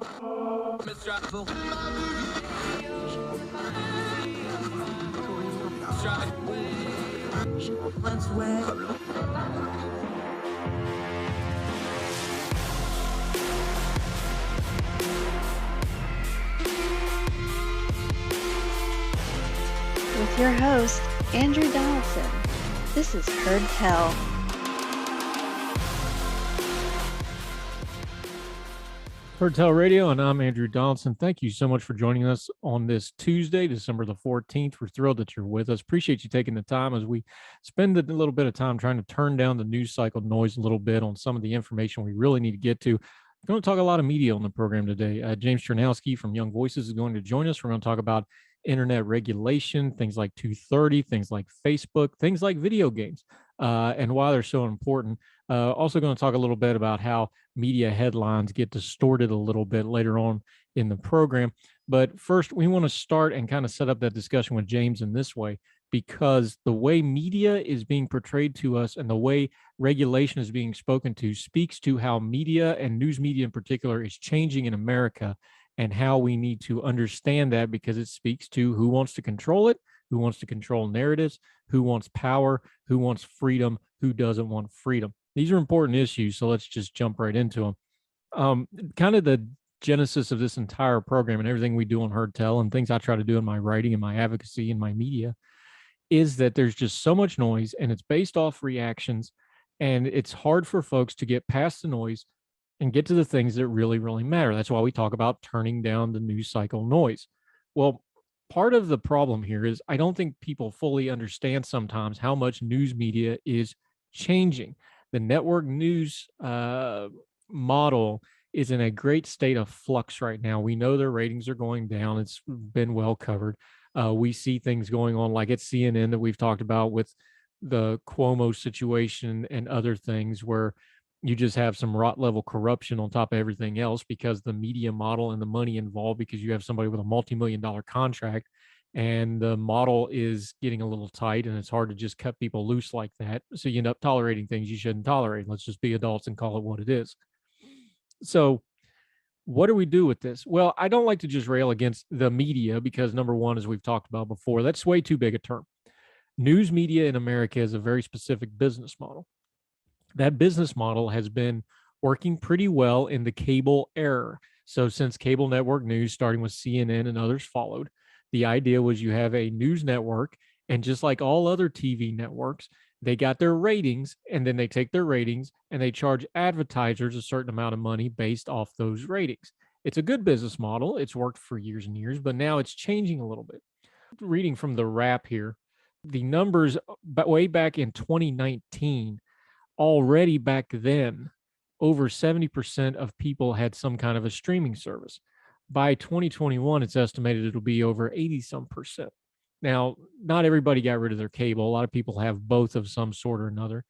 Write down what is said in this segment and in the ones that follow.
With your host, Andrew Donaldson. This is Heard Tell. Heard Tell Radio, and I'm Andrew Donaldson. Thank you so much for joining us on this Tuesday, December the 14th. We're thrilled that you're with us. Appreciate you taking the time as we spend a little bit of time trying to turn down the news cycle noise a little bit on some of the information we really need to get to. We're going to talk a lot of media on the program today. James Chernowski from Young Voices is going to join us. We're going to talk about internet regulation, things like 230, things like Facebook, things like video games, and why they're so important. Also going to talk a little bit about how media headlines get distorted a little bit later on in the program. But first, we want to start and kind of set up that discussion with James in this way, because the way media is being portrayed to us and the way regulation is being spoken to speaks to how media and news media in particular is changing in America, and how we need to understand that, because it speaks to who wants to control it, who wants to control narratives, who wants power, who wants freedom, who doesn't want freedom. These are important issues, so let's just jump right into them. Kind of the genesis of this entire program and everything we do on Heard Tell and things I try to do in my writing and my advocacy and my media is that there's just so much noise, and it's based off reactions, and it's hard for folks to get past the noise and get to the things that really, really matter. That's why we talk about turning down the news cycle noise. Well, part of the problem here is I don't think people fully understand sometimes how much news media is changing. The network news model is in a great state of flux right now. We know their ratings are going down. It's been well covered. We see things going on like at CNN that we've talked about with the Cuomo situation and other things, where you just have some rot level corruption on top of everything else, because the media model and the money involved, because you have somebody with a multi-million-dollar contract and the model is getting a little tight, and it's hard to just cut people loose like that. So you end up tolerating things you shouldn't tolerate. Let's just be adults and call it what it is. So what do we do with this? Well, I don't like to just rail against the media, because number one, as we've talked about before, that's way too big a term. News media in America is a very specific business model. That business model has been working pretty well in the cable era. So since cable network news, starting with CNN and others followed, the idea was you have a news network, and just like all other TV networks, they got their ratings, and then they take their ratings and they charge advertisers a certain amount of money based off those ratings. It's a good business model. It's worked for years and years, but now it's changing a little bit. Reading from the Wrap here, the numbers way back in 2019, already back then, over 70% of people had some kind of a streaming service. By 2021, it's estimated it'll be over 80-some%. Now, not everybody got rid of their cable. A lot of people have both of some sort or another,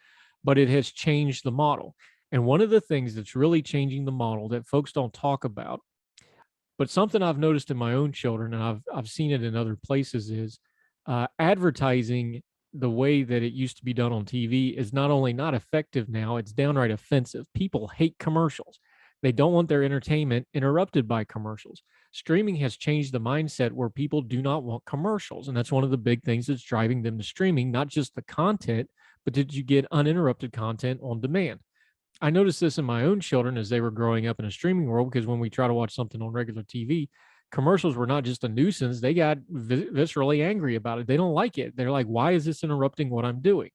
but it has changed the model. And one of the things that's really changing the model that folks don't talk about, but something I've noticed in my own children, and I've seen it in other places, is advertising the way that it used to be done on TV is not only not effective now, it's downright offensive. People hate commercials. They don't want their entertainment interrupted by commercials. Streaming has changed the mindset where people do not want commercials. And that's one of the big things that's driving them to streaming, not just the content, but did you get uninterrupted content on demand? I noticed this in my own children as they were growing up in a streaming world, because when we try to watch something on regular TV, commercials were not just a nuisance. They got viscerally angry about it. They don't like it. They're like, why is this interrupting what I'm doing?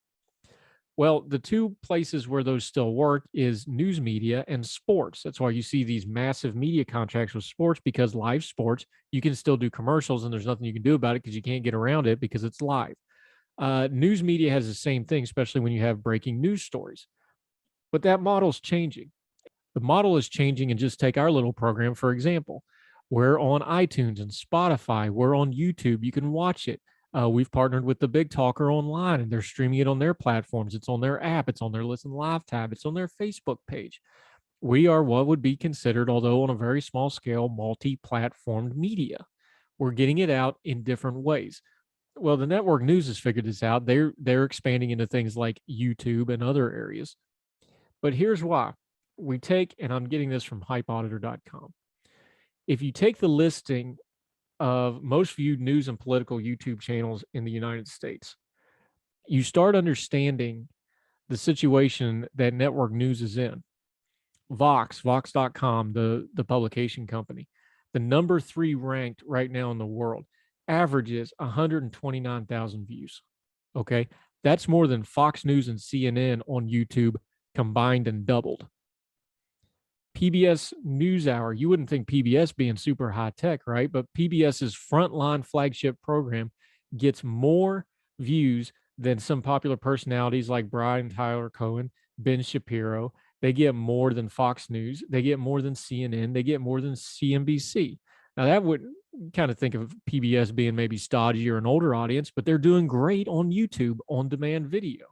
Well, the two places where those still work is news media and sports. That's why you see these massive media contracts with sports, because live sports, you can still do commercials and there's nothing you can do about it because you can't get around it because it's live. News media has the same thing, especially when you have breaking news stories. But that model's changing. The model is changing, and just take our little program, for example. We're on iTunes and Spotify. We're on YouTube. You can watch it. We've partnered with the Big Talker Online, and they're streaming it on their platforms. It's on their app. It's on their Listen Live tab. It's on their Facebook page. We are what would be considered, although on a very small scale, multi-platformed media. We're getting it out in different ways. Well, the network news has figured this out. They're expanding into things like YouTube and other areas. But here's why. We take, and I'm getting this from hypeauditor.com. If you take the listing of most viewed news and political YouTube channels in the United States, you start understanding the situation that network news is in. Vox.com, the publication company, the number 3 ranked right now in the world, averages 129,000 views. Okay. That's more than Fox News and CNN on YouTube combined and doubled. PBS NewsHour, you wouldn't think PBS being super high tech, right? But PBS's frontline flagship program gets more views than some popular personalities like Brian Tyler Cohen, Ben Shapiro. They get more than Fox News. They get more than CNN. They get more than CNBC. Now, that would kind of think of PBS being maybe stodgy or an older audience, but they're doing great on YouTube on demand video.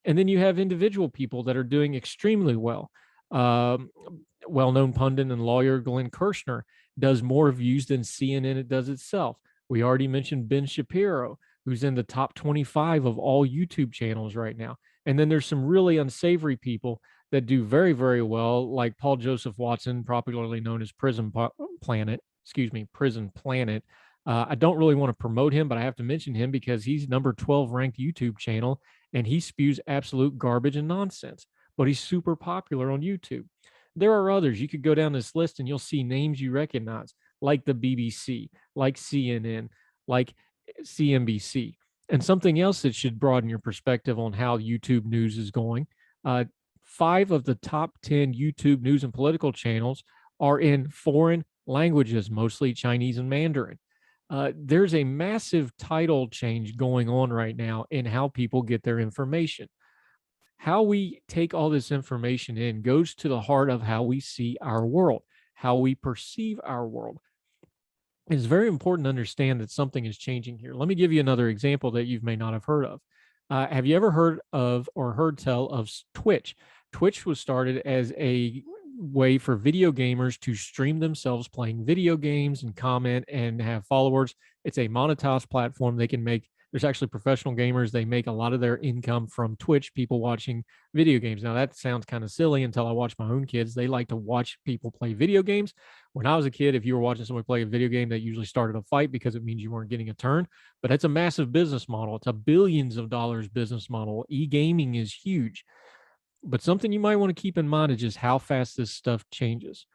And then you have individual people that are doing extremely well. Well-known pundit and lawyer Glenn Kirshner does more views than CNN it does itself. We already mentioned Ben Shapiro, who's in the top 25 of all YouTube channels right now. And then there's some really unsavory people that do very, very well, like Paul Joseph Watson, popularly known as Prison Planet. I don't really want to promote him, but I have to mention him because he's number 12 ranked YouTube channel, and he spews absolute garbage and nonsense, but he's super popular on YouTube. There are others. You could go down this list and you'll see names you recognize, like the BBC, like CNN, like CNBC. And something else that should broaden your perspective on how YouTube news is going. 5 of the top 10 YouTube news and political channels are in foreign languages, mostly Chinese and Mandarin. There's a massive tidal change going on right now in how people get their information. How we take all this information in goes to the heart of how we see our world, how we perceive our world. It's very important to understand that something is changing here. Let me give you another example that you may not have heard of. Have you ever heard of or heard tell of Twitch? Twitch was started as a way for video gamers to stream themselves playing video games and comment and have followers. It's a monetized platform. They can make, there's actually professional gamers. They make a lot of their income from Twitch, people watching video games. Now, that sounds kind of silly until I watch my own kids. They like to watch people play video games. When I was a kid, if you were watching someone play a video game, that usually started a fight because it means you weren't getting a turn. But it's a massive business model. It's a billions of dollars business model. E-gaming is huge. But something you might want to keep in mind is just how fast this stuff changes.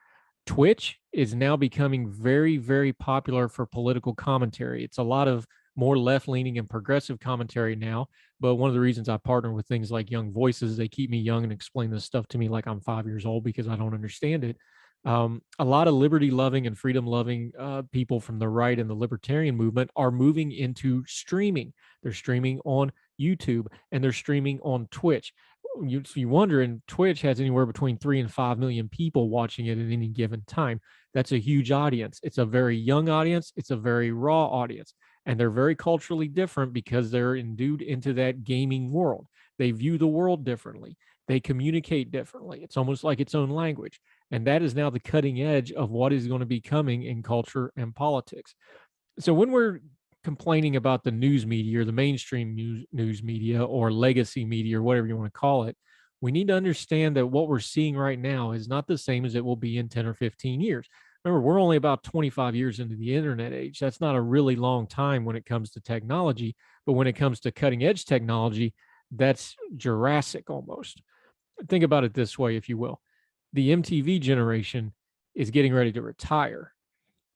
Twitch is now becoming very, very popular for political commentary. It's a lot of more left-leaning and progressive commentary now. But one of the reasons I partner with things like Young Voices, they keep me young and explain this stuff to me like I'm 5 years old because I don't understand it. A lot of liberty-loving and freedom-loving people from the right and the libertarian movement are moving into streaming. They're streaming on YouTube and they're streaming on Twitch. You wonder, and Twitch has anywhere between 3 and 5 million people watching it at any given time. That's a huge audience. It's a very young audience. It's a very raw audience. And they're very culturally different because they're endued into that gaming world. They view the world differently. They communicate differently. It's almost like its own language. And that is now the cutting edge of what is going to be coming in culture and politics. So when we're complaining about the news media or the mainstream news media or legacy media or whatever you want to call it, we need to understand that what we're seeing right now is not the same as it will be in 10 or 15 years. Remember, we're only about 25 years into the internet age. That's not a really long time when it comes to technology, but when it comes to cutting edge technology, that's Jurassic almost. Think about it this way, if you will. The MTV generation is getting ready to retire.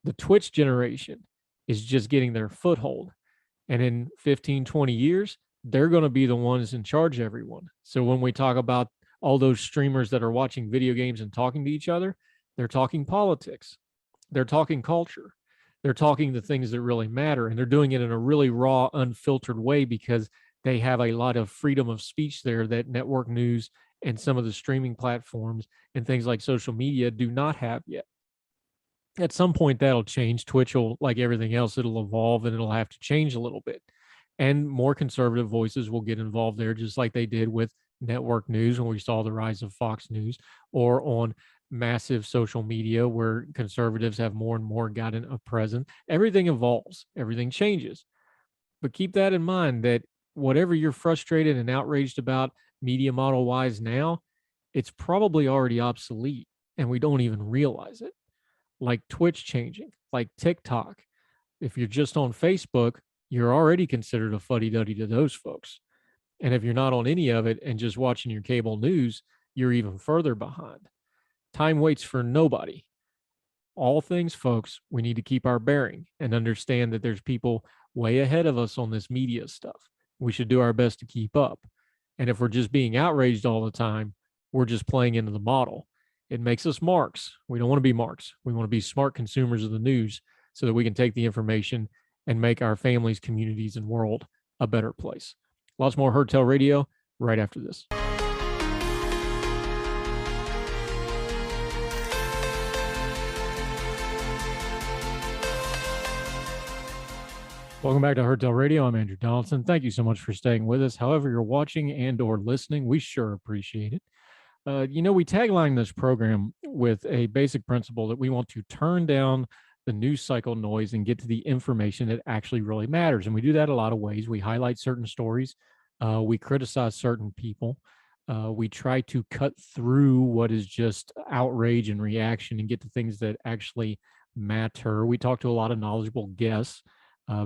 The Twitch generation is just getting their foothold. And in 15, 20 years, they're going to be the ones in charge of everyone. So when we talk about all those streamers that are watching video games and talking to each other, they're talking politics. They're talking culture. They're talking the things that really matter. And they're doing it in a really raw, unfiltered way because they have a lot of freedom of speech there that network news and some of the streaming platforms and things like social media do not have yet. At some point that'll change. Twitch will, like everything else, it'll evolve and it'll have to change a little bit. And more conservative voices will get involved there, just like they did with network news when we saw the rise of Fox News, or on massive social media where conservatives have more and more gotten a presence. Everything evolves, everything changes. But keep that in mind that whatever you're frustrated and outraged about media model wise now, it's probably already obsolete and we don't even realize it. like Twitch changing, like TikTok. If you're just on Facebook, you're already considered a fuddy-duddy to those folks. And if you're not on any of it and just watching your cable news, you're even further behind. Time waits for nobody. All things, folks, we need to keep our bearing and understand that there's people way ahead of us on this media stuff. We should do our best to keep up. And if we're just being outraged all the time, we're just playing into the model. It makes us marks. We don't want to be marks. We want to be smart consumers of the news so that we can take the information and make our families, communities, and world a better place. Lots more Heard Tell Radio right after this. Welcome back to Heard Tell Radio. I'm Andrew Donaldson. Thank you so much for staying with us. However you're watching and or listening, we sure appreciate it. We tagline this program with a basic principle that we want to turn down the news cycle noise and get to the information that actually really matters. And we do that a lot of ways. We highlight certain stories. We criticize certain people. We try to cut through what is just outrage and reaction and get to things that actually matter. We talk to a lot of knowledgeable guests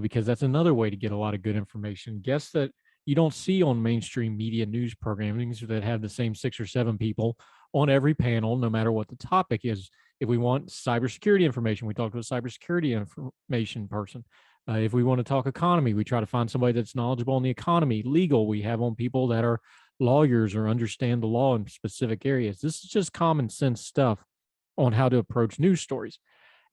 because that's another way to get a lot of good information. Guests that you don't see on mainstream media news programming that have the same 6 or 7 people on every panel, no matter what the topic is. If we want cybersecurity information, we talk to a cybersecurity information person. If we want to talk economy, we try to find somebody that's knowledgeable in the economy. Legal, we have on people that are lawyers or understand the law in specific areas. This is just common sense stuff on how to approach news stories.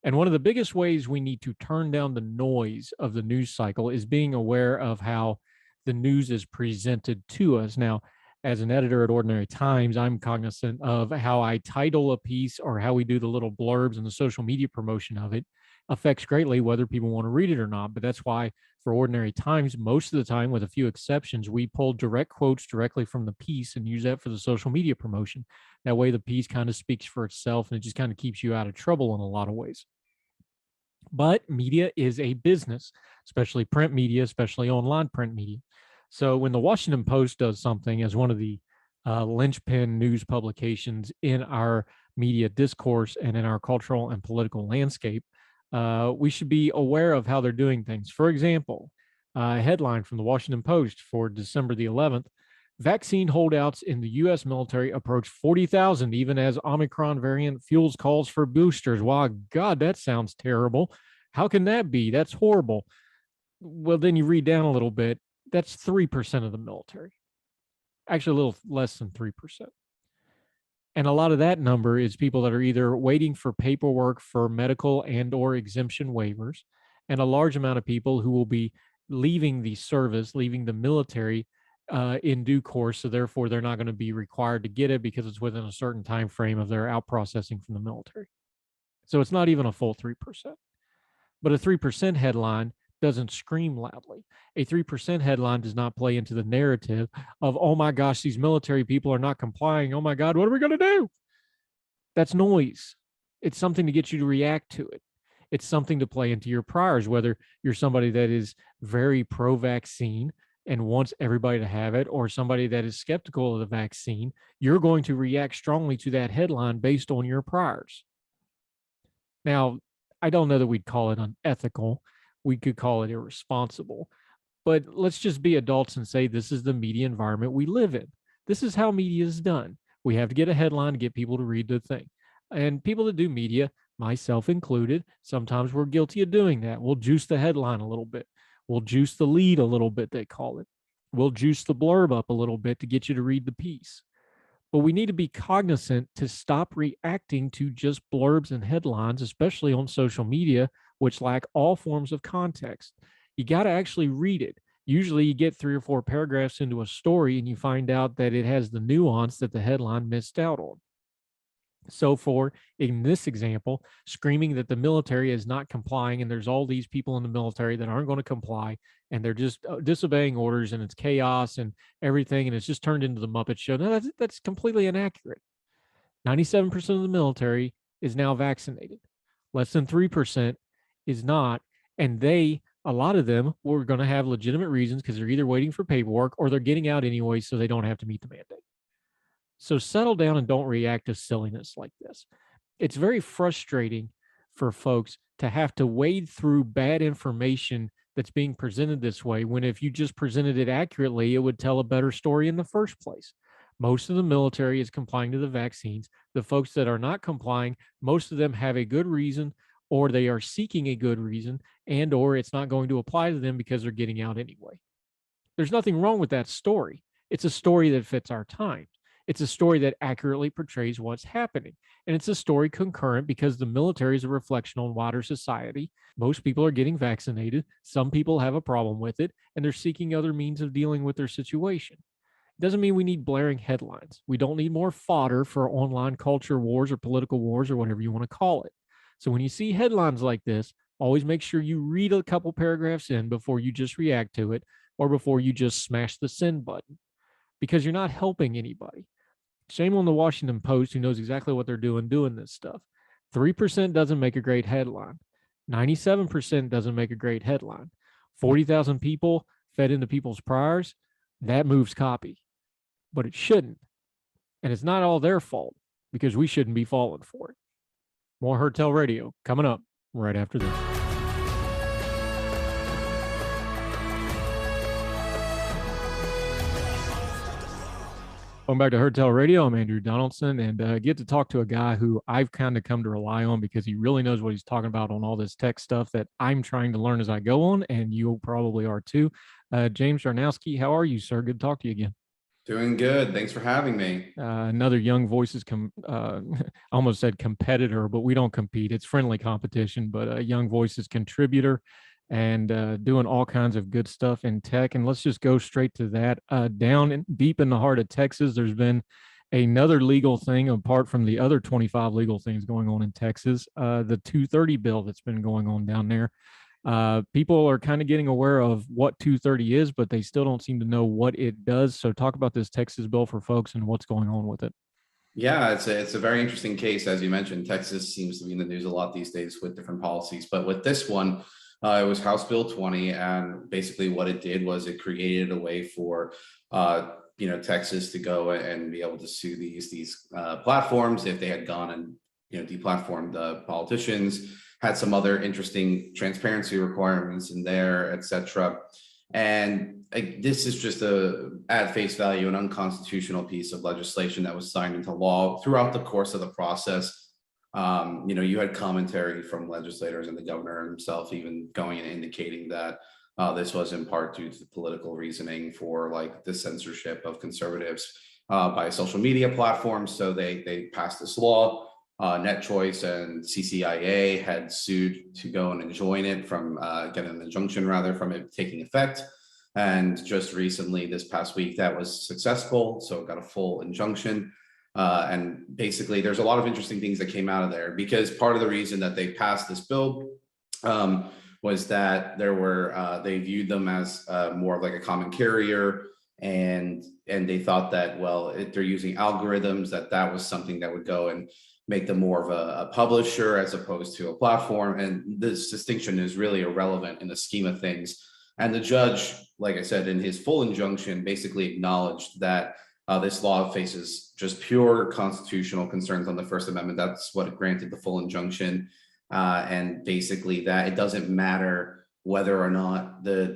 And one of the biggest ways we need to turn down the noise of the news cycle is being aware of how the news is presented to us. Now, as an editor at Ordinary Times, I'm cognizant of how I title a piece or how we do the little blurbs and the social media promotion of it affects greatly whether people want to read it or not. But that's why for Ordinary Times, most of the time, with a few exceptions, we pull direct quotes directly from the piece and use that for the social media promotion. That way the piece kind of speaks for itself and it just kind of keeps you out of trouble in a lot of ways. But media is a business, especially print media, especially online print media. So when the Washington Post does something as one of the linchpin news publications in our media discourse and in our cultural and political landscape, we should be aware of how they're doing things. For example, a headline from the Washington Post for December the 11th, vaccine holdouts in the U.S. military approach 40,000, even as Omicron variant fuels calls for boosters. Wow, God, that sounds terrible. How can that be? That's horrible. Well, then you read down a little bit. That's 3% of the military. Actually, a little less than 3%. And a lot of that number is people that are either waiting for paperwork for medical and or exemption waivers, and a large amount of people who will be leaving the service, leaving the military in due course. So therefore, they're not going to be required to get it because it's within a certain time frame of their out processing from the military. So it's not even a full 3%. But a 3% headline doesn't scream loudly. A 3% headline does not play into the narrative of, oh my gosh, these military people are not complying. Oh my God, what are we going to do? That's noise. It's something to get you to react to it. It's something to play into your priors, whether you're somebody that is very pro-vaccine and wants everybody to have it, or somebody that is skeptical of the vaccine. You're going to react strongly to that headline based on your priors. Now, I don't know that we'd call it unethical. We could call it irresponsible. But let's just be adults and say this is the media environment we live in. This is how media is done. We have to get a headline to get people to read the thing. And people that do media, myself included, sometimes we're guilty of doing that. We'll juice the headline a little bit. We'll juice the lead a little bit, they call it. We'll juice the blurb up a little bit to get you to read the piece. But we need to be cognizant to stop reacting to just blurbs and headlines, especially on social media, which lack all forms of context. You got to actually read it. Usually you get 3 or 4 paragraphs into a story and you find out that it has the nuance that the headline missed out on. So in this example, screaming that the military is not complying and there's all these people in the military that aren't going to comply and they're just disobeying orders and it's chaos and everything and it's just turned into the Muppet Show. No, that's completely inaccurate. 97% of the military is now vaccinated. Less than 3% is not. And a lot of them were going to have legitimate reasons because they're either waiting for paperwork or they're getting out anyway so they don't have to meet the mandate. So settle down and don't react to silliness like this. It's very frustrating for folks to have to wade through bad information that's being presented this way, when if you just presented it accurately, it would tell a better story in the first place. Most of the military is complying to the vaccines. The folks that are not complying, most of them have a good reason, or they are seeking a good reason, and or it's not going to apply to them because they're getting out anyway. There's nothing wrong with that story. It's a story that fits our times. It's a story that accurately portrays what's happening. And it's a story concurrent because the military is a reflection on wider society. Most people are getting vaccinated. Some people have a problem with it, and they're seeking other means of dealing with their situation. It doesn't mean we need blaring headlines. We don't need more fodder for online culture wars or political wars or whatever you want to call it. So when you see headlines like this, always make sure you read a couple paragraphs in before you just react to it, or before you just smash the send button, because you're not helping anybody. Shame on the Washington Post, who knows exactly what they're doing this stuff. 3% doesn't make a great headline. 97% doesn't make a great headline. 40,000 people fed into people's priors, that moves copy. But it shouldn't. And it's not all their fault, because we shouldn't be falling for it. More Heard Tell Radio coming up right after this. Welcome back to Heard Tell Radio. I'm Andrew Donaldson, and I get to talk to a guy who I've kind of come to rely on because he really knows what he's talking about on all this tech stuff that I'm trying to learn as I go on, and you probably are too. James Jarnowski, how are you, sir? Good to talk to you again. Doing good. Thanks for having me. Another Young Voices, I almost said competitor, but we don't compete. It's friendly competition, but a Young Voices contributor, and doing all kinds of good stuff in tech. And let's just go straight to that. Deep in the heart of Texas, there's been another legal thing apart from the other 25 legal things going on in Texas, the 230 bill that's been going on down there. People are kind of getting aware of what 230 is, but they still don't seem to know what it does. So talk about this Texas bill for folks and what's going on with it. Yeah, it's a very interesting case. As you mentioned, Texas seems to be in the news a lot these days with different policies. But with this one, it was House Bill 20. And basically what it did was it created a way for Texas to go and be able to sue these platforms if they had gone and deplatformed the politicians, had some other interesting transparency requirements in there, etc. And this is just at face value, an unconstitutional piece of legislation that was signed into law. Throughout the course of the process, you had commentary from legislators and the governor himself even going and indicating that this was in part due to the political reasoning for like the censorship of conservatives by social media platforms. So they passed this law. NetChoice and CCIA had sued to go and enjoin it from get an injunction rather from it taking effect. And just recently, this past week, that was successful. So it got a full injunction. And basically, there's a lot of interesting things that came out of there, because part of the reason that they passed this bill was that they viewed them as more of like a common carrier. And they thought that, well, if they're using algorithms, that was something that would go and make them more of a publisher as opposed to a platform. And this distinction is really irrelevant in the scheme of things. And the judge, like I said, in his full injunction, basically acknowledged that this law faces just pure constitutional concerns on the First Amendment. That's what granted the full injunction. And basically that it doesn't matter whether or not the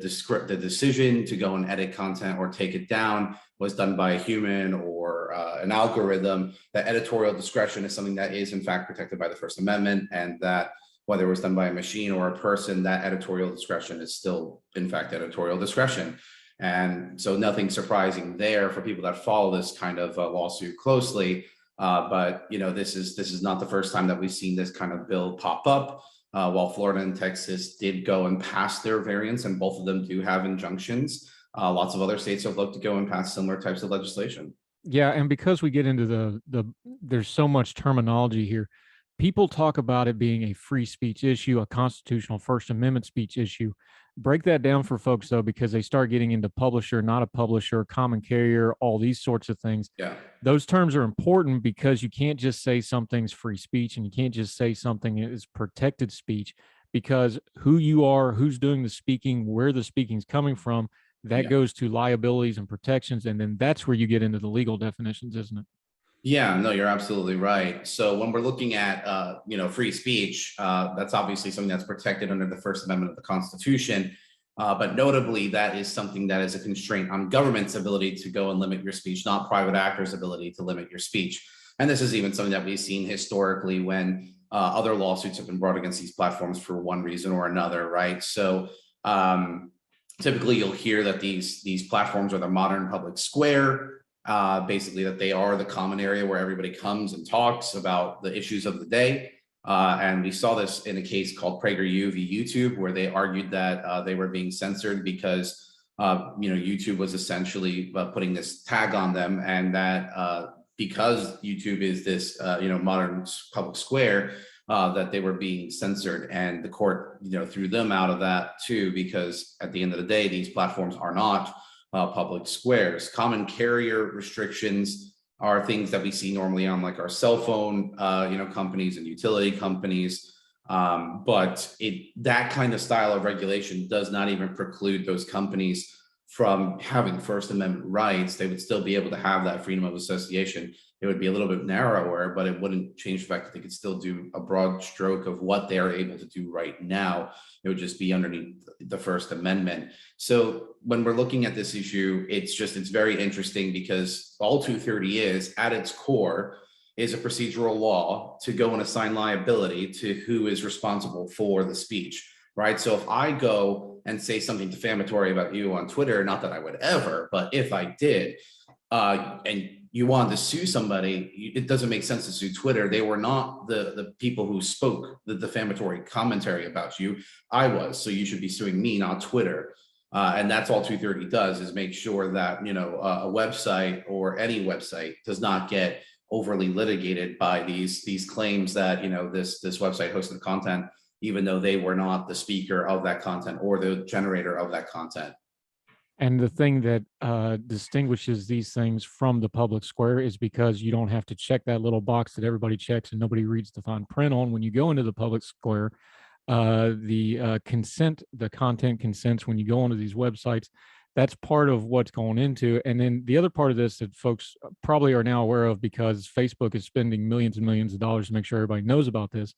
decision to go and edit content or take it down was done by a human or an algorithm. That editorial discretion is something that is in fact protected by the First Amendment, and that whether it was done by a machine or a person, that editorial discretion is still in fact editorial discretion. And so nothing surprising there for people that follow this kind of lawsuit closely. But this is not the first time that we've seen this kind of bill pop up. While Florida and Texas did go and pass their variants, and both of them do have injunctions, lots of other states have looked to go and pass similar types of legislation. Yeah, and because we get into there's so much terminology here. People talk about it being a free speech issue, a constitutional First Amendment speech issue. Break that down for folks, though, because they start getting into publisher, not a publisher, common carrier, all these sorts of things. Yeah. Those terms are important because you can't just say something's free speech and you can't just say something is protected speech, because who you are, who's doing the speaking, where the speaking's coming from, that goes to liabilities and protections. And then that's where you get into the legal definitions, isn't it? Yeah, no, you're absolutely right. So when we're looking at free speech, that's obviously something that's protected under the First Amendment of the Constitution. But notably, that is something that is a constraint on government's ability to go and limit your speech, not private actors' ability to limit your speech. And this is even something that we've seen historically when other lawsuits have been brought against these platforms for one reason or another, right? So typically, you'll hear that these platforms are the modern public square. Basically, that they are the common area where everybody comes and talks about the issues of the day. And we saw this in a case called PragerU v. YouTube, where they argued that they were being censored because YouTube was essentially putting this tag on them, and that because YouTube is this modern public square, that they were being censored, and the court threw them out of that too, because at the end of the day, these platforms are not public squares. Common carrier restrictions are things that we see normally on like our cell phone, companies and utility companies. But that kind of style of regulation does not even preclude those companies from having First Amendment rights. They would still be able to have that freedom of association. It would be a little bit narrower, but it wouldn't change the fact that they could still do a broad stroke of what they're able to do right now. It would just be underneath the First Amendment. So when we're looking at this issue, it's very interesting, because all 230 is, at its core, is a procedural law to go and assign liability to who is responsible for the speech, right? So if I go and say something defamatory about you on Twitter, not that I would ever, but if I did, and you wanted to sue somebody, it doesn't make sense to sue Twitter. They were not the people who spoke the defamatory commentary about you. I was, so you should be suing me, not Twitter. And that's all 230 does, is make sure that a website or any website does not get overly litigated by these claims that this website hosted content, even though they were not the speaker of that content or the generator of that content. And the thing that distinguishes these things from the public square is because you don't have to check that little box that everybody checks and nobody reads the fine print on. When you go into the public square, the content consents when you go onto these websites. That's part of what's going into. And then the other part of this that folks probably are now aware of, because Facebook is spending millions and millions of dollars to make sure everybody knows about this.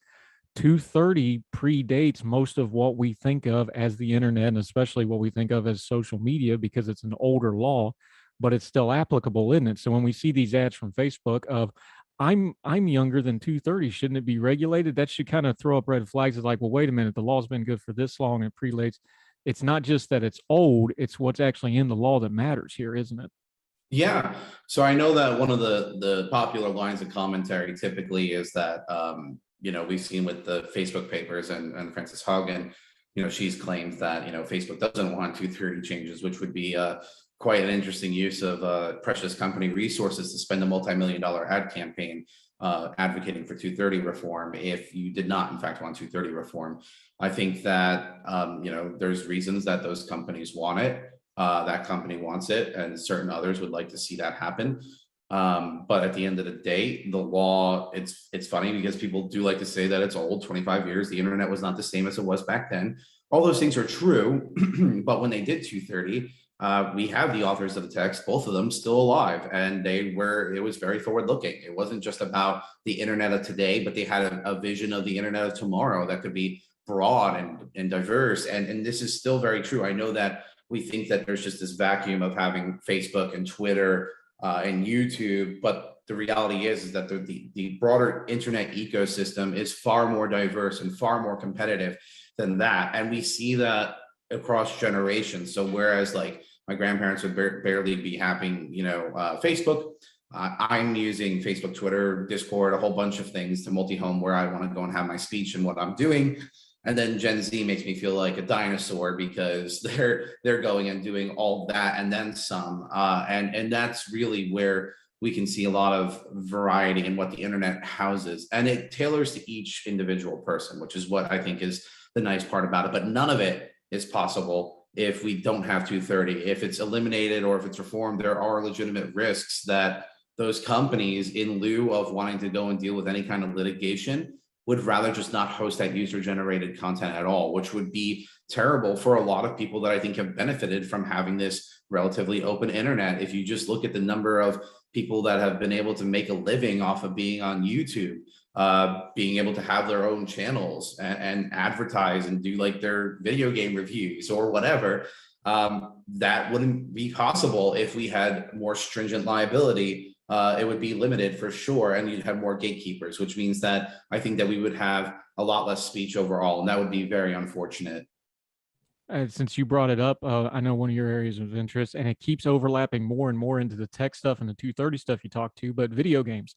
230 predates most of what we think of as the internet, and especially what we think of as social media, because it's an older law, but it's still applicable, isn't it? So when we see these ads from Facebook of I'm younger than 230, shouldn't it be regulated? That should kind of throw up red flags. It's like, well, wait a minute, the law's been good for this long and it predates. It's not just that it's old, it's what's actually in the law that matters here, isn't it? Yeah. So I know that one of the popular lines of commentary typically is that we've seen with the Facebook papers and Frances Haugen, she's claimed that Facebook doesn't want 230 changes, which would be quite an interesting use of precious company resources to spend a multi-million-dollar ad campaign advocating for 230 reform if you did not in fact want 230 reform. I think that there's reasons that those companies want it. That company wants it, and certain others would like to see that happen. But at the end of the day, the law, it's funny because people do like to say that it's old, 25 years. The internet was not the same as it was back then. All those things are true. But when they did 230, we have the authors of the text, both of them still alive, and it was very forward looking. It wasn't just about the internet of today, but they had a vision of the internet of tomorrow that could be broad and diverse. And this is still very true. I know that we think that there's just this vacuum of having Facebook and Twitter and YouTube, but the reality is that the broader internet ecosystem is far more diverse and far more competitive than that. And we see that across generations. So whereas like my grandparents would barely be having, Facebook, I'm using Facebook, Twitter, Discord, a whole bunch of things to multi-home where I want to go and have my speech and what I'm doing. And then Gen Z makes me feel like a dinosaur because they're going and doing all that and then some. And that's really where we can see a lot of variety in what the internet houses. And it tailors to each individual person, which is what I think is the nice part about it. But none of it is possible if we don't have 230. If it's eliminated or if it's reformed, there are legitimate risks that those companies, in lieu of wanting to go and deal with any kind of litigation, would rather just not host that user-generated content at all, which would be terrible for a lot of people that I think have benefited from having this relatively open internet. If you just look at the number of people that have been able to make a living off of being on YouTube, being able to have their own channels and advertise and do like their video game reviews or whatever. That wouldn't be possible if we had more stringent liability. It would be limited for sure, and you'd have more gatekeepers, which means that I think that we would have a lot less speech overall, and that would be very unfortunate. Since you brought it up, I know one of your areas of interest, and it keeps overlapping more and more into the tech stuff and the 230 stuff you talk to, but video games.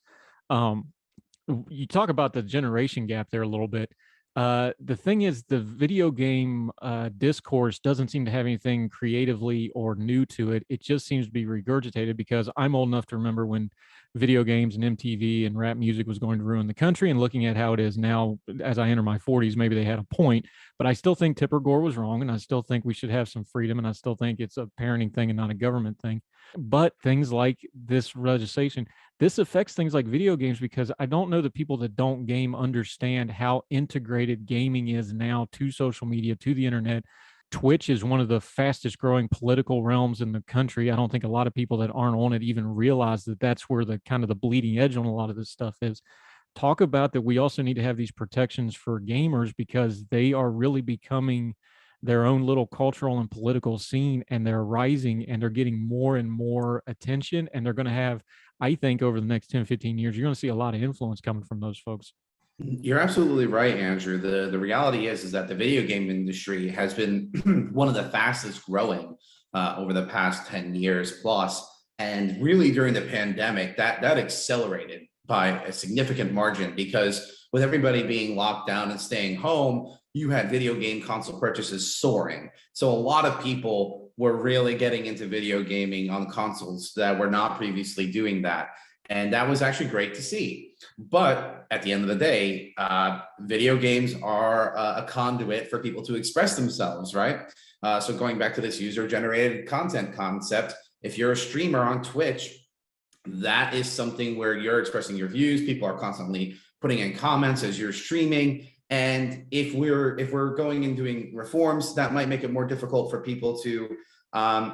Um, you talk about the generation gap there a little bit. The thing is, the video game discourse doesn't seem to have anything creatively or new to it. It just seems to be regurgitated, because I'm old enough to remember when video games and MTV and rap music was going to ruin the country, and looking at how it is now as I enter my 40s, maybe they had a point, but I still think Tipper Gore was wrong, and I still think we should have some freedom, and I still think it's a parenting thing and not a government thing. But things like this legislation, this affects things like video games, because I don't know that people that don't game understand how integrated gaming is now to social media, to the internet. Twitch is one of the fastest growing political realms in the country. I don't think a lot of people that aren't on it even realize that that's where the kind of the bleeding edge on a lot of this stuff is. Talk about that. We also need to have these protections for gamers, because they are really becoming their own little cultural and political scene, and they're rising, and they're getting more and more attention, and they're going to have, I think, over the next 10, 15 years, you're going to see a lot of influence coming from those folks. You're absolutely right, Andrew. The reality is that the video game industry has been one of the fastest growing over the past 10 years plus. And really during the pandemic, that accelerated by a significant margin, because with everybody being locked down and staying home, you had video game console purchases soaring. So a lot of people were really getting into video gaming on consoles that were not previously doing that. And that was actually great to see. But at the end of the day, video games are a conduit for people to express themselves, right? So going back to this user-generated content concept, if you're a streamer on Twitch, that is something where you're expressing your views. People are constantly putting in comments as you're streaming. And if we're going and doing reforms, that might make it more difficult for people to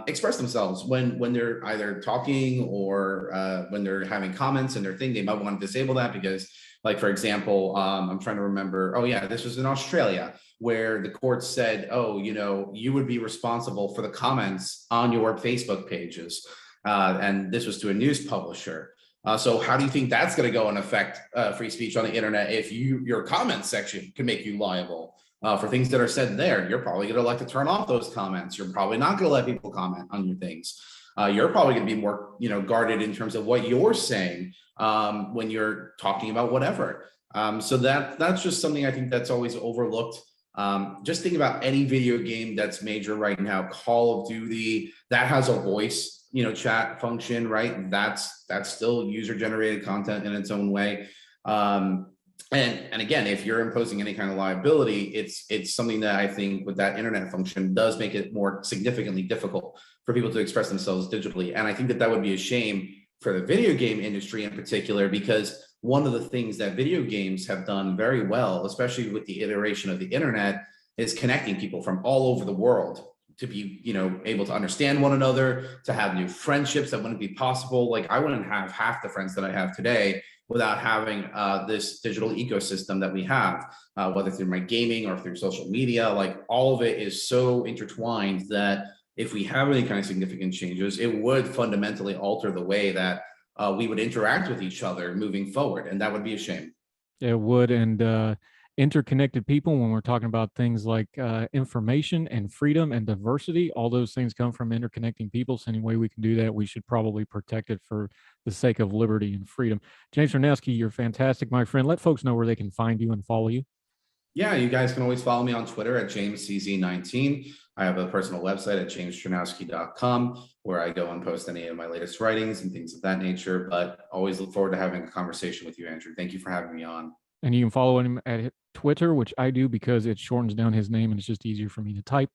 express themselves when they're either talking or when they're having comments in their thing. They might want to disable that because, like, for example, I'm trying to remember, oh yeah, this was in Australia, where the court said, oh, you would be responsible for the comments on your Facebook pages. And this was to a news publisher. So how do you think that's going to go and affect free speech on the internet if your comment section can make you liable for things that are said there? You're probably going to like to turn off those comments. You're probably not going to let people comment on your things. You're probably going to be more, guarded in terms of what you're saying when you're talking about whatever. So that's just something I think that's always overlooked. Just think about any video game that's major right now. Call of Duty, that has a voice, chat function, right? That's still user-generated content in its own way. And again, if you're imposing any kind of liability, it's something that I think with that internet function does make it more significantly difficult for people to express themselves digitally. And I think that would be a shame for the video game industry in particular, because one of the things that video games have done very well, especially with the iteration of the internet, is connecting people from all over the world to be, able to understand one another, to have new friendships that wouldn't be possible. Like, I wouldn't have half the friends that I have today without having this digital ecosystem that we have, whether through my gaming or through social media. Like, all of it is so intertwined that if we have any kind of significant changes, it would fundamentally alter the way that we would interact with each other moving forward. And that would be a shame. It would. And interconnected people, when we're talking about things like information and freedom and diversity, all those things come from interconnecting people. So any way we can do that, we should probably protect it for the sake of liberty and freedom. James Chernowski, you're fantastic, my friend. Let folks know where they can find you and follow you. Yeah, you guys can always follow me on Twitter at JamesCZ19. I have a personal website at jameschernowski.com where I go and post any of my latest writings and things of that nature. But always look forward to having a conversation with you, Andrew. Thank you for having me on. And you can follow him at Twitter, which I do because it shortens down his name and it's just easier for me to type.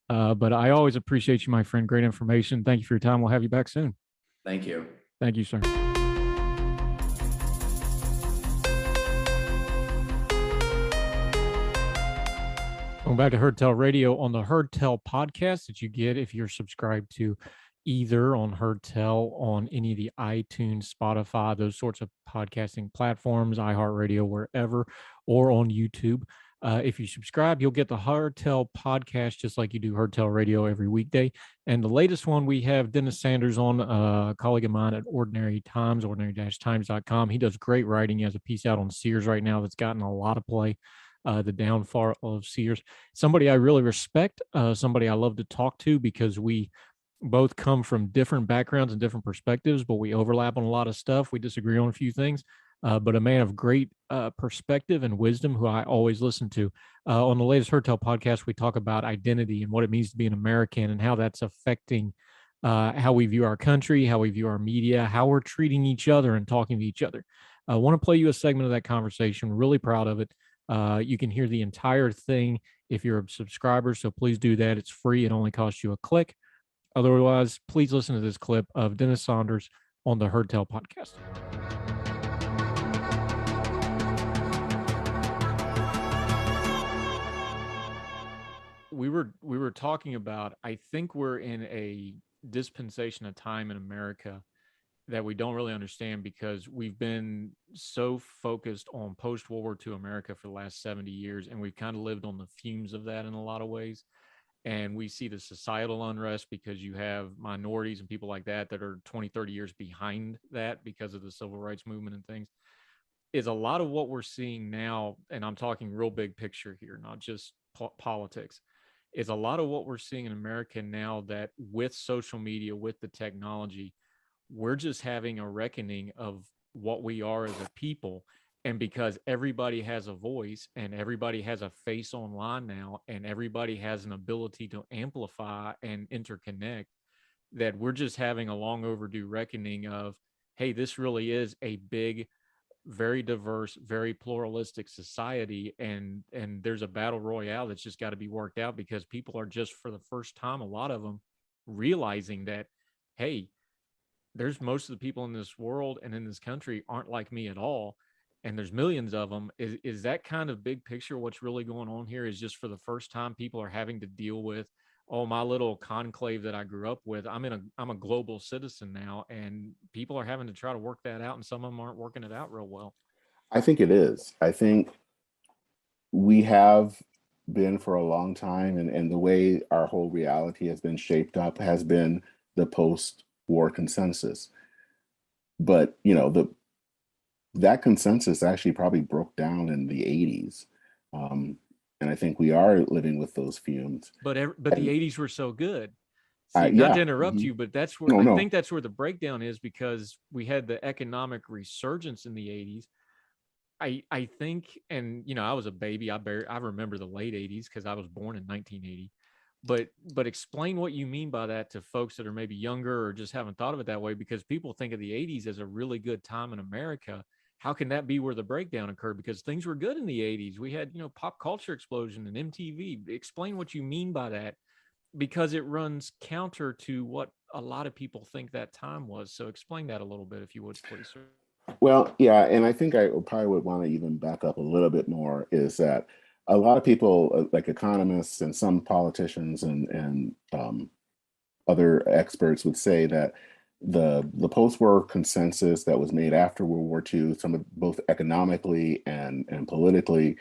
But I always appreciate you, my friend. Great information. Thank you for your time. We'll have you back soon. Thank you. Thank you, sir. Going back to Heard Tell Radio on the Heard Tell podcast that you get if you're subscribed to either on Heard Tell, on any of the iTunes, Spotify, those sorts of podcasting platforms, iHeartRadio, wherever, or on YouTube. If you subscribe, you'll get the Heard Tell podcast just like you do Heard Tell Radio every weekday. And the latest one, we have Dennis Sanders on, a colleague of mine at Ordinary Times, ordinary-times.com. He does great writing. He has a piece out on Sears right now that's gotten a lot of play. The downfall of Sears. Somebody I really respect, somebody I love to talk to because we both come from different backgrounds and different perspectives, but we overlap on a lot of stuff. We disagree on a few things, but a man of great perspective and wisdom who I always listen to. On the latest Heard Tell podcast, we talk about identity and what it means to be an American and how that's affecting how we view our country, how we view our media, how we're treating each other and talking to each other. I want to play you a segment of that conversation. Really proud of it. You can hear the entire thing if you're a subscriber, so please do that. It's free. It only costs you a click. Otherwise, please listen to this clip of Dennis Saunders on the Heard Tell podcast. We were talking about, I think we're in a dispensation of time in America that we don't really understand because we've been so focused on post-World War II America for the last 70 years, and we've kind of lived on the fumes of that in a lot of ways. And we see the societal unrest because you have minorities and people like that are 20, 30 years behind that because of the civil rights movement and things. Is a lot of what we're seeing now, and I'm talking real big picture here, not just politics, is a lot of what we're seeing in America now that with social media, with the technology, we're just having a reckoning of what we are as a people. And because everybody has a voice and everybody has a face online now, and everybody has an ability to amplify and interconnect, that we're just having a long overdue reckoning of, hey, this really is a big, very diverse, very pluralistic society. And there's a battle royale that's just got to be worked out because people are just, for the first time, a lot of them realizing that, hey, there's most of the people in this world and in this country aren't like me at all. And there's millions of them. Is that kind of big picture what's really going on here? Is just for the first time people are having to deal with, oh, my little conclave that I grew up with, I'm a global citizen now, and people are having to try to work that out, and some of them aren't working it out real well. I think it is. I think we have been for a long time, and the way our whole reality has been shaped up has been the post-war consensus. But that consensus actually probably broke down in the 80s. And I think we are living with those fumes. But the 80s were so good. See, not to interrupt you, but that's where I think that's where the breakdown is, because we had the economic resurgence in the 80s. I think, and I was a baby. I remember the late 80s because I was born in 1980. But explain what you mean by that to folks that are maybe younger or just haven't thought of it that way, because people think of the 80s as a really good time in America. How can that be where the breakdown occurred? Because things were good in the 80s. We had, pop culture explosion and MTV. Explain what you mean by that, because it runs counter to what a lot of people think that time was. So explain that a little bit, if you would, please, sir. Well, yeah, and I think I probably would want to even back up a little bit more, is that a lot of people, like economists and some politicians and other experts, would say that the post-war consensus that was made after World War II, some of both economically and politically,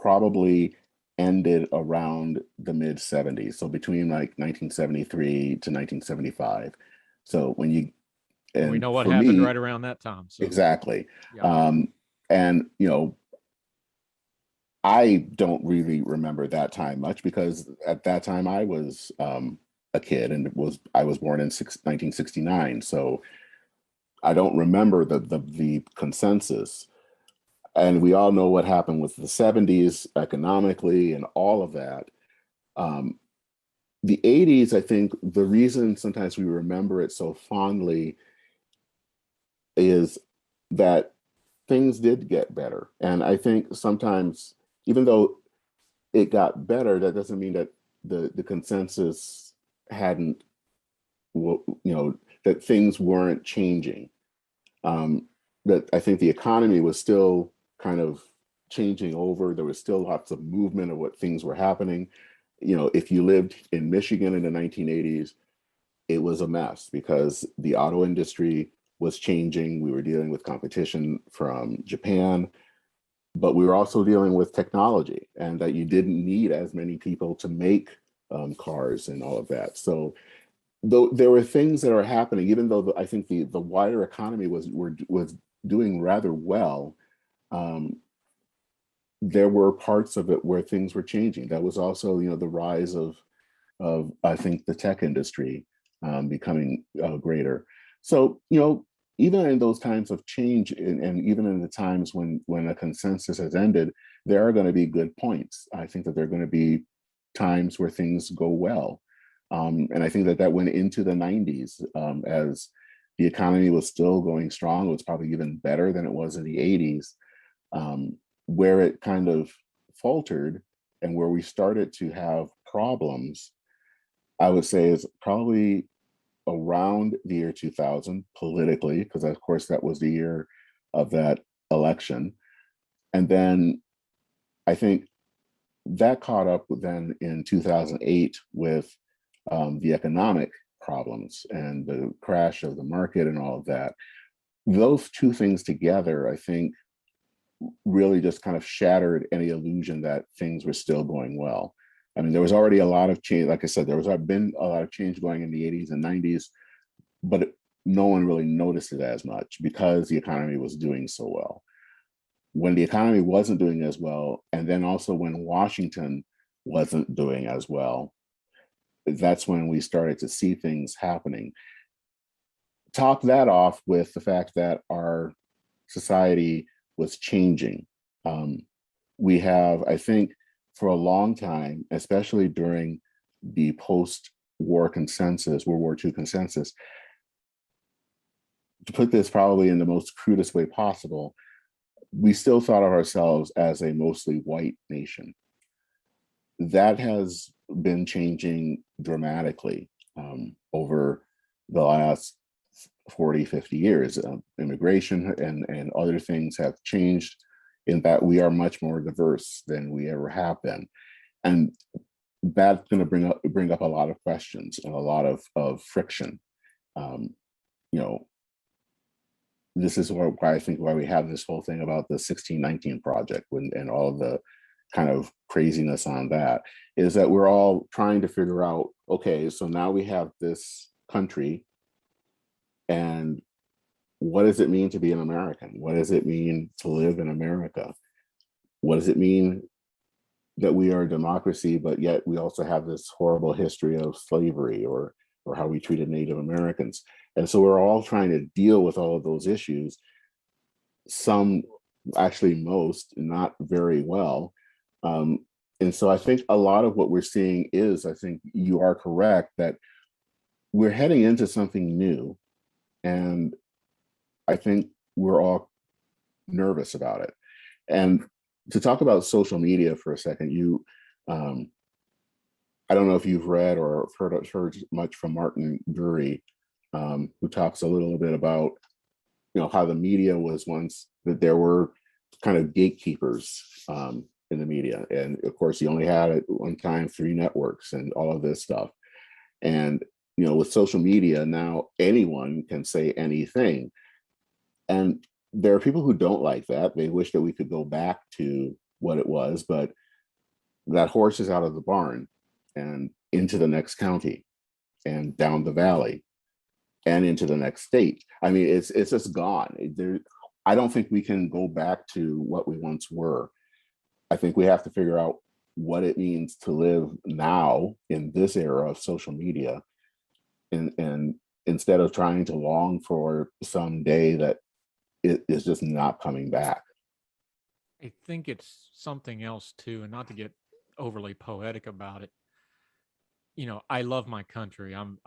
probably ended around the mid 70s. So between like 1973 to 1975. So when you, and we know what happened right around that time. So. Exactly. Yeah. And I don't really remember that time much, because at that time I was a kid, and I was born in 1969. So I don't remember the consensus. And we all know what happened with the 70s economically and all of that. The 80s, I think the reason sometimes we remember it so fondly is that things did get better. And I think sometimes, even though it got better, that doesn't mean that the consensus hadn't, that things weren't changing. That I think the economy was still kind of changing over. There was still lots of movement of what things were happening. If you lived in Michigan in the 1980s, it was a mess because the auto industry was changing. We were dealing with competition from Japan, but we were also dealing with technology, and that you didn't need as many people to make cars and all of that. So though there were things that are happening, even though I think the wider economy was doing rather well, um, there were parts of it where things were changing. That was also, the rise of I think the tech industry becoming greater. So, even in those times of change, and even in the times when a consensus has ended, there are going to be good points. I think that there are going to be times where things go well. And I think that went into the 90s as the economy was still going strong. It was probably even better than it was in the 80s. Where it kind of faltered and where we started to have problems, I would say, is probably around the year 2000 politically, because of course that was the year of that election. And then I think that caught up then in 2008 with the economic problems and the crash of the market and all of that. Those two things together, I think, really just kind of shattered any illusion that things were still going well. I mean, there was already a lot of change. Like I said, there was been a lot of change going in the 80s and 90s, but no one really noticed it as much because the economy was doing so well. When the economy wasn't doing as well, and then also when Washington wasn't doing as well, that's when we started to see things happening. Top that off with the fact that our society was changing. We have, I think, for a long time, especially during the post-war consensus, World War II consensus, to put this probably in the most crudest way possible, we still thought of ourselves as a mostly white nation. That has been changing dramatically over the last 40, 50 years. Immigration and other things have changed in that we are much more diverse than we ever have been. And that's going to bring up a lot of questions and a lot of friction. This is why I think why we have this whole thing about the 1619 project and all of the kind of craziness on that, is that we're all trying to figure out, okay, so now we have this country, and what does it mean to be an American? What does it mean to live in America? What does it mean that we are a democracy, but yet we also have this horrible history of slavery or how we treated Native Americans? And so we're all trying to deal with all of those issues. Some, actually most, not very well. And so I think a lot of what we're seeing is, I think you are correct, that we're heading into something new. And I think we're all nervous about it. And to talk about social media for a second, I don't know if you've read or heard much from Martin Gurry, who talks a little bit about, how the media was once, that there were kind of gatekeepers in the media. And of course, you only had at one time 3 networks and all of this stuff. And, with social media now, anyone can say anything. And there are people who don't like that. They wish that we could go back to what it was, but that horse is out of the barn and into the next county and down the valley and into the next state. I mean, it's just gone. I don't think we can go back to what we once were. I think we have to figure out what it means to live now in this era of social media, and instead of trying to long for some day that it is just not coming back. I think it's something else too, and not to get overly poetic about it. I love my country. I'm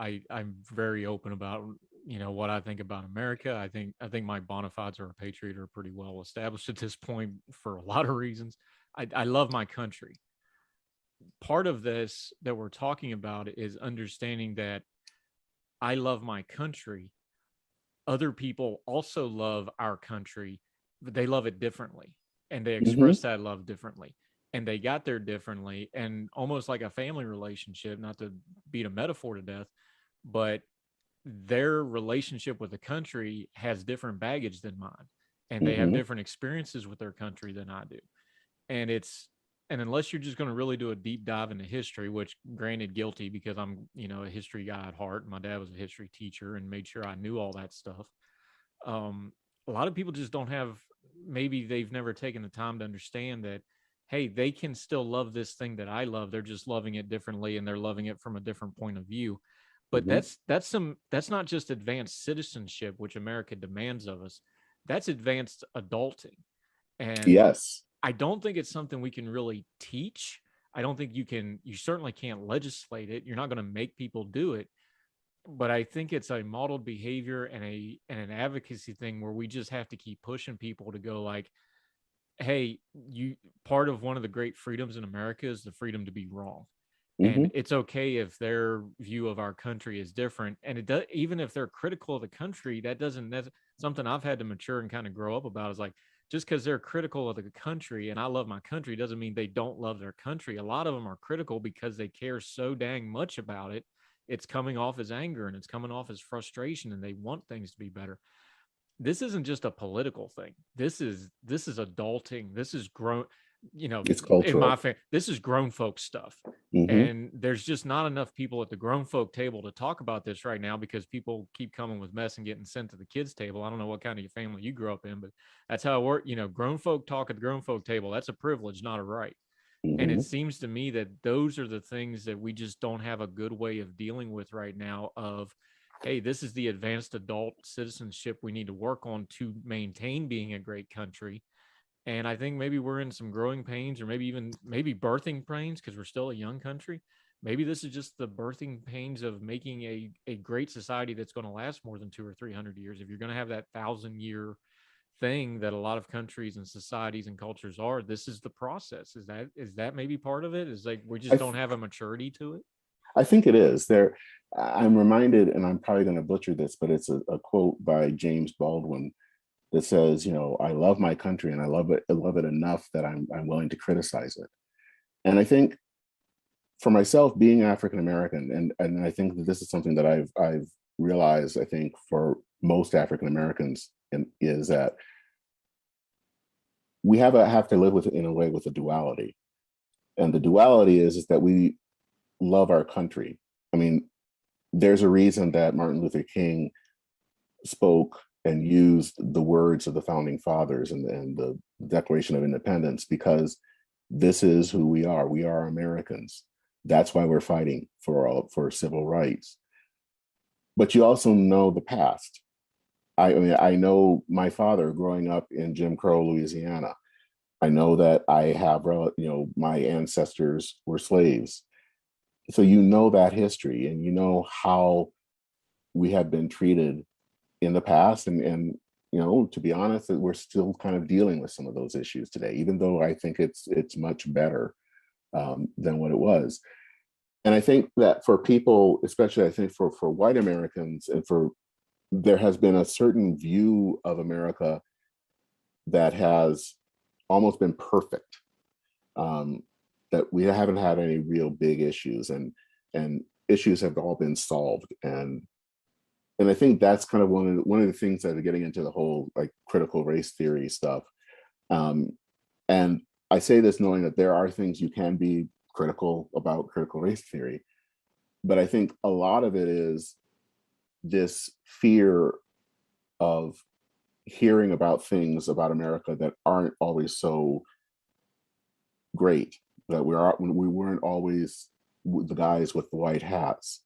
very open about what I think about America. I think my bona fides are a patriot are pretty well established at this point for a lot of reasons. I love my country. Part of this that we're talking about is understanding that I love my country. Other people also love our country, but they love it differently, and they express that love differently, and they got there differently, and almost like a family relationship, not to beat a metaphor to death, but their relationship with the country has different baggage than mine, and they have different experiences with their country than I do. And unless you're just going to really do a deep dive into history, which granted guilty because I'm, a history guy at heart. My dad was a history teacher and made sure I knew all that stuff. A lot of people just don't have, maybe they've never taken the time to understand that, hey, they can still love this thing that I love. They're just loving it differently, and they're loving it from a different point of view. But that's not just advanced citizenship, which America demands of us. That's advanced adulting. And yes, I don't think it's something we can really teach. I don't think you certainly can't legislate it. You're not going to make people do it. But I think it's a modeled behavior and an advocacy thing where we just have to keep pushing people to go like, hey, part of one of the great freedoms in America is the freedom to be wrong. And it's okay if their view of our country is different. And it does, even if they're critical of the country, that's something I've had to mature and kind of grow up about, is like, just because they're critical of the country and I love my country doesn't mean they don't love their country. A lot of them are critical because they care so dang much about it. It's coming off as anger and it's coming off as frustration, and they want things to be better. This isn't just a political thing. This is adulting. This is grown, it's cultural. this is grown folk stuff. And there's just not enough people at the grown folk table to talk about this right now, because people keep coming with mess and getting sent to the kids table. I don't know what kind of family you grew up in, but that's how it works. Grown folk talk at the grown folk table. That's a privilege, not a right. And it seems to me that those are the things that we just don't have a good way of dealing with right now of, hey, this is the advanced adult citizenship we need to work on to maintain being a great country. And I think maybe we're in some growing pains, or maybe birthing pains, because we're still a young country. Maybe this is just the birthing pains of making a great society that's going to last more than 200 or 300 years. If you're going to have that 1,000-year thing that a lot of countries and societies and cultures are, this is the process. Is that maybe part of it? Is like we just don't have a maturity to it? I think it is. I'm reminded, and I'm probably going to butcher this, but it's a quote by James Baldwin that says, I love my country and I love it enough that I'm willing to criticize it. And I think for myself, being African American, and I think that this is something that I've realized, I think for most African Americans, is that we have to live with, in a way, with a duality. And the duality is that we love our country. I mean, there's a reason that Martin Luther King spoke and used the words of the founding fathers and the Declaration of Independence, because this is who we are. We are Americans. That's why we're fighting for civil rights. But you also know the past. I mean, I know my father growing up in Jim Crow, Louisiana. I know that I have, my ancestors were slaves. So that history, and how we have been treated in the past, and to be honest, we're still kind of dealing with some of those issues today, even though I think it's much better than what it was. And I think that for people, especially I think for white Americans, and there has been a certain view of America that has almost been perfect. That we haven't had any real big issues, and issues have all been solved. And I think that's kind of one of the things that are getting into the whole like critical race theory stuff. And I say this knowing that there are things you can be critical about critical race theory, but I think a lot of it is this fear of hearing about things about America that aren't always so great, that we weren't always the guys with the white hats.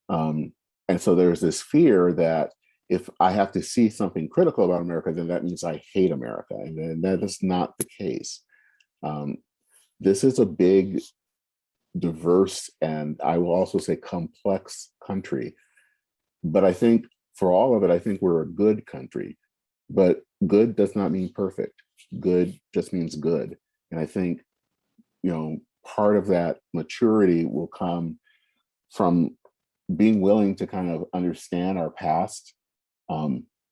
And so there's this fear that if I have to see something critical about America, then that means I hate America. And then that is not the case. This is a big, diverse, and I will also say complex country. But I think for all of it, I think we're a good country. But good does not mean perfect. Good just means good. And I think, part of that maturity will come from being willing to kind of understand our past,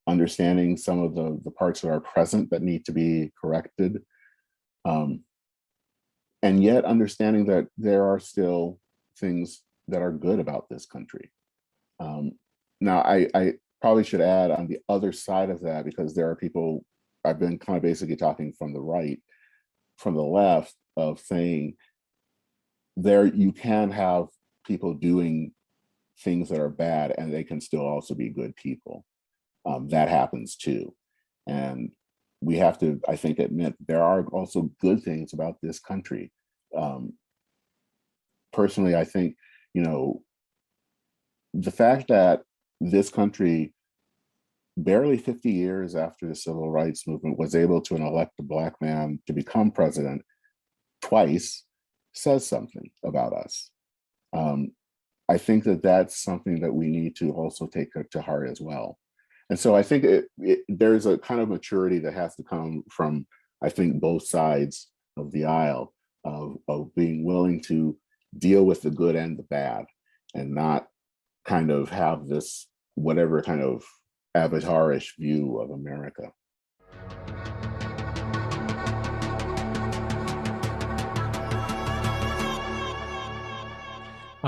understanding some of the parts of our present that need to be corrected, and yet understanding that there are still things that are good about this country. Now, I probably should add on the other side of that, because there are people, I've been kind of basically talking from the right, from the left, of saying there you can have people doing things that are bad and they can still also be good people. That happens too. And we have to, I think, admit there are also good things about this country. Personally, I think, the fact that this country, barely 50 years after the civil rights movement, was able to elect a Black man to become president twice says something about us. I think that that's something that we need to also take to heart as well. And so I think there's a kind of maturity that has to come from, I think, both sides of the aisle, of being willing to deal with the good and the bad, and not kind of have this whatever kind of avatarish view of America.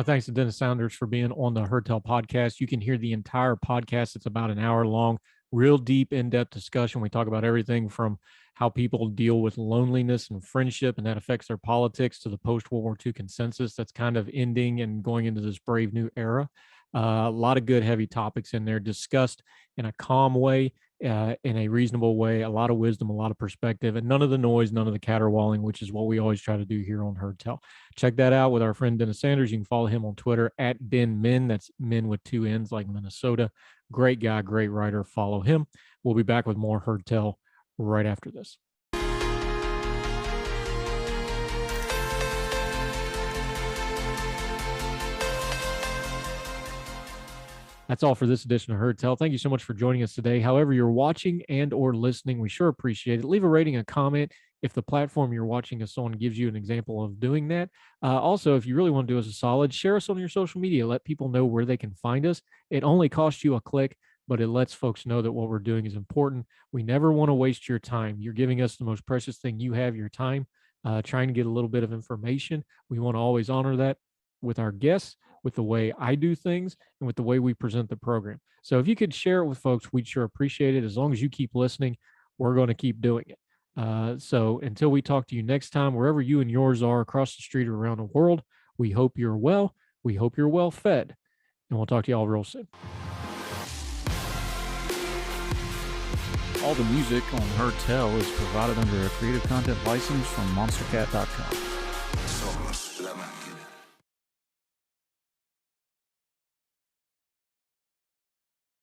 Thanks to Dennis Saunders for being on the Heard Tell podcast. You can hear the entire podcast. It's about an hour long, real deep, in-depth discussion. We talk about everything from how people deal with loneliness and friendship, and that affects their politics, to the post-World War II consensus that's kind of ending and going into this brave new era. A lot of good, heavy topics in there, discussed in a calm way, in a reasonable way, a lot of wisdom, a lot of perspective, and none of the noise, none of the caterwauling, which is what we always try to do here on Heard Tell. Check that out with our friend Dennis Sanders. You can follow him on Twitter at DenMin. That's men with two N's, like Minnesota. Great guy, great writer. Follow him. We'll be back with more Heard Tell right after this. That's all for this edition of Heard Tell. Thank you so much for joining us today. However you're watching and or listening, we sure appreciate it. Leave a rating, a comment if the platform you're watching us on gives you an example of doing that. Also, if you really want to do us a solid, share us on your social media. Let people know where they can find us. It only costs you a click, but it lets folks know that what we're doing is important. We never want to waste your time. You're giving us the most precious thing you have, your time, trying to get a little bit of information. We want to always honor that with our guests, with the way I do things, and with the way we present the program. So if you could share it with folks, we'd sure appreciate it. As long as you keep listening, we're going to keep doing it. So until we talk to you next time, wherever you and yours are across the street or around the world, we hope you're well. We hope you're well fed. And we'll talk to you all real soon. All the music on Heard Tell is provided under a Creative Content license from monstercat.com.